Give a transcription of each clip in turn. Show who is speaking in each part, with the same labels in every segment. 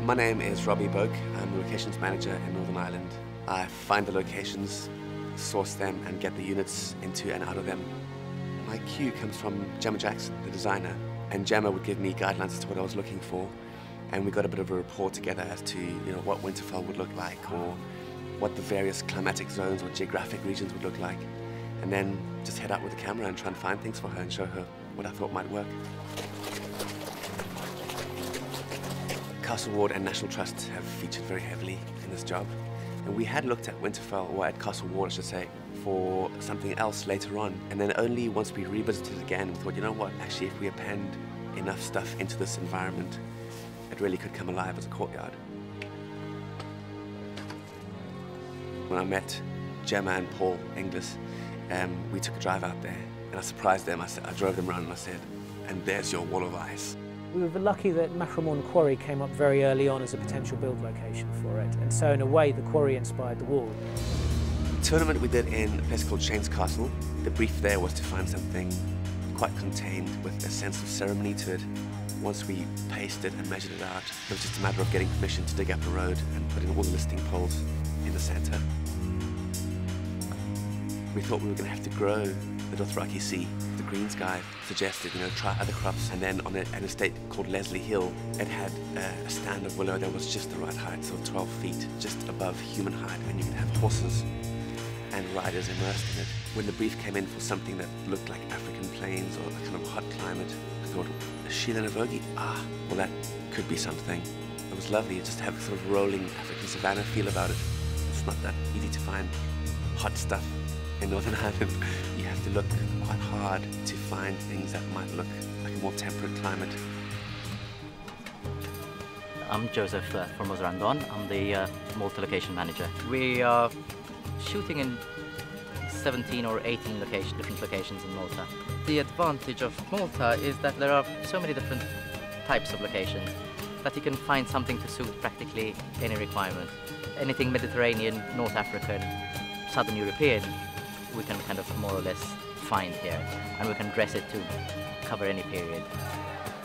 Speaker 1: My name is Robbie Boak. I'm the locations manager in Northern Ireland. I find the locations, source them, and get the units into and out of them. My cue comes from Gemma Jackson, the designer, and Gemma would give me guidelines as to what I was looking for, and we got a bit of a rapport together as to what Winterfell would look like, or what the various climatic zones or geographic regions would look like, and then just head out with the camera and try and find things for her and show her what I thought might work. Castle Ward and National Trust have featured very heavily in this job, and we had looked at Winterfell, or at Castle Ward I should say, for something else later on, and then only once we revisited it again we thought, you know what, actually if we append enough stuff into this environment, it really could come alive as a courtyard. When I met Gemma and Paul Inglis, we took a drive out there, and I surprised them. I drove them around and I said, and there's your wall of ice.
Speaker 2: We were lucky that Macramorn Quarry came up very early on as a potential build location for it, and so in a way the quarry inspired the wall.
Speaker 1: The tournament we did in a place called Shane's Castle. The brief there was to find something quite contained with a sense of ceremony to it. Once we paced it and measured it out, it was just a matter of getting permission to dig up a road and put in all the listing poles in the centre. We thought we were going to have to grow the Dothraki Sea. The Greens guy suggested, try other crops, and then on an estate called Leslie Hill, it had a stand of willow that was just the right height, so 12 feet, just above human height, and you could have horses and riders immersed in it. When the brief came in for something that looked like African plains or a kind of hot climate, I thought, Sheila Navogi, well that could be something. It was lovely, just to have a sort of rolling African savanna feel about it. It's not that easy to find hot stuff in Northern Ireland. You have to look quite hard to find things that might look like a more temperate climate.
Speaker 3: I'm Joseph from Randon. I'm the Malta location manager. We are shooting in 17 or 18 different locations in Malta. The advantage of Malta is that there are so many different types of locations that you can find something to suit practically any requirement. Anything Mediterranean, North African, Southern European, we can kind of more or less find here, and we can dress it to cover any period.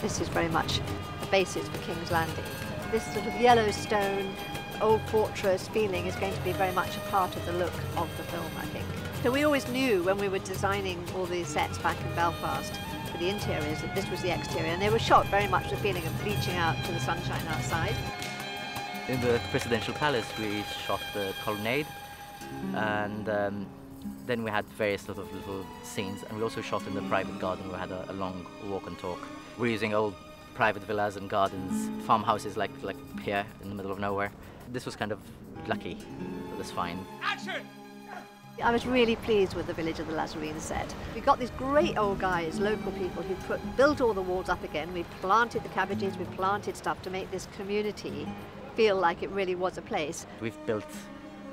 Speaker 4: This is very much the basis for King's Landing. This sort of Yellowstone, old fortress feeling is going to be very much a part of the look of the film, I think. So we always knew when we were designing all these sets back in Belfast for the interiors that this was the exterior, and they were shot very much with the feeling of reaching out to the sunshine outside.
Speaker 3: In the presidential palace we shot the colonnade, and then we had various sort of little scenes, and we also shot in the private garden. We had a long walk and talk. We're using old private villas and gardens, farmhouses like here in the middle of nowhere. This was kind of lucky for this find.
Speaker 5: Action!
Speaker 4: I was really pleased with the Village of the Lazarine set. We got these great old guys, local people, who built all the walls up again. We planted the cabbages, we planted stuff to make this community feel like it really was a place.
Speaker 3: We've built,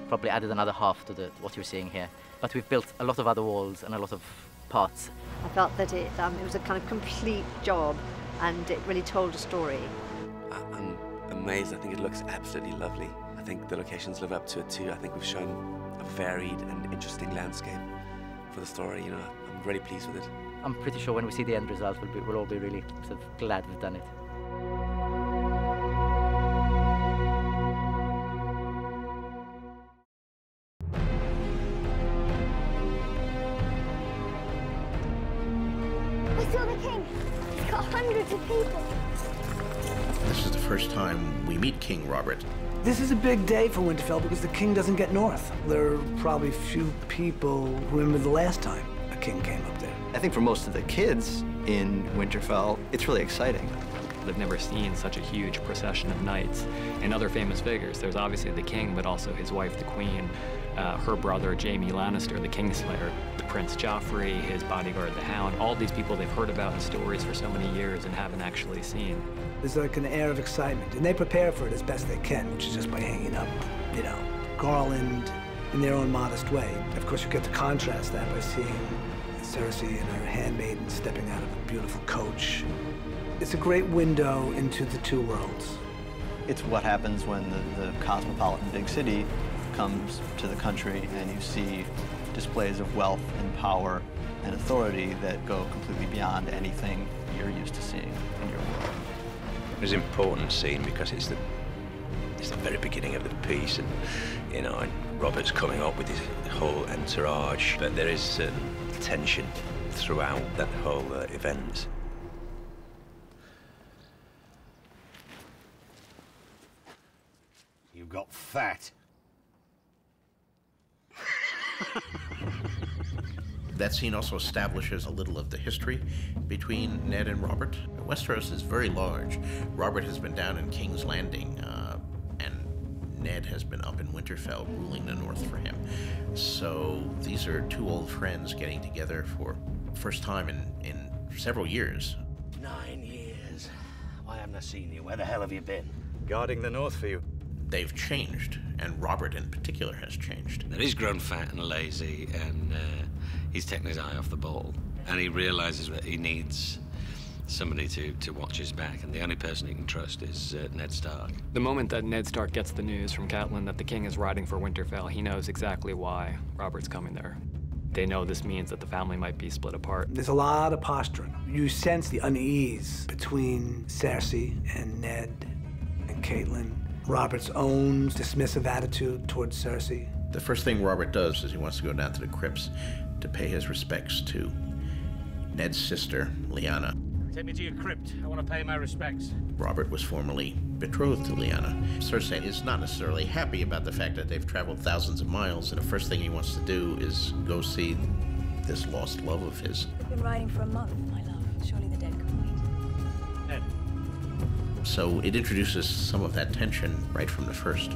Speaker 3: probably added another half to what you're seeing here, but we've built a lot of other walls and a lot of parts.
Speaker 4: I felt that it was a kind of complete job, and it really told a story.
Speaker 1: I'm amazed. I think it looks absolutely lovely. I think the locations live up to it too. I think we've shown a varied and interesting landscape for the story. I'm really pleased with it.
Speaker 3: I'm pretty sure when we see the end result, we'll all be really sort of glad we've done it.
Speaker 6: I saw the king. He's got hundreds of people.
Speaker 7: This is the first time we meet King Robert.
Speaker 8: This is a big day for Winterfell because the king doesn't get north. There are probably few people who remember the last time a king came up there.
Speaker 9: I think for most of the kids in Winterfell, it's really exciting.
Speaker 10: They've never seen such a huge procession of knights and other famous figures. There's obviously the king, but also his wife, the queen, her brother, Jaime Lannister, the Kingslayer, the Prince Joffrey, his bodyguard, the Hound. All these people they've heard about in stories for so many years and haven't actually seen.
Speaker 8: There's like an air of excitement, and they prepare for it as best they can, which is just by hanging up, garland in their own modest way. Of course, you get to contrast that by seeing Cersei and her handmaiden stepping out of a beautiful coach. It's a great window into the two worlds.
Speaker 9: It's what happens when the cosmopolitan big city comes to the country and you see displays of wealth and power and authority that go completely beyond anything you're used to seeing in your world.
Speaker 11: It was an important scene because it's the
Speaker 5: It's the very beginning of the piece, and you know, and Robert's coming up with his whole entourage, but there is certain tension throughout that whole event.
Speaker 11: You got fat.
Speaker 7: That scene also establishes a little of the history between Ned and Robert. Westeros is very large. Robert has been down in King's Landing, and Ned has been up in Winterfell ruling the north for him. So these are two old friends getting together for the first time in several years.
Speaker 11: 9 years. Why haven't I seen you? Where the hell have you been?
Speaker 12: Guarding the north for you.
Speaker 7: They've changed, and Robert in particular has changed.
Speaker 5: And he's grown fat and lazy, and he's taken his eye off the ball. And he realizes that he needs somebody to watch his back, and the only person he can trust is Ned Stark.
Speaker 10: The moment that Ned Stark gets the news from Catelyn that the king is riding for Winterfell, he knows exactly why Robert's coming there. They know this means that the family might be split apart.
Speaker 8: There's a lot of posturing. You sense the unease between Cersei and Ned and Catelyn. Robert's own dismissive attitude towards Cersei.
Speaker 7: The first thing Robert does is he wants to go down to the crypts to pay his respects to Ned's sister, Lyanna.
Speaker 11: Take me to your crypt. I want to pay my respects.
Speaker 7: Robert was formerly betrothed to Lyanna. Cersei is not necessarily happy about the fact that they've traveled thousands of miles, and the first thing he wants to do is go see this lost love of his.
Speaker 6: We've been riding for a month, my love. Surely the dead can wait.
Speaker 11: Ned.
Speaker 7: So it introduces some of that tension right from the first.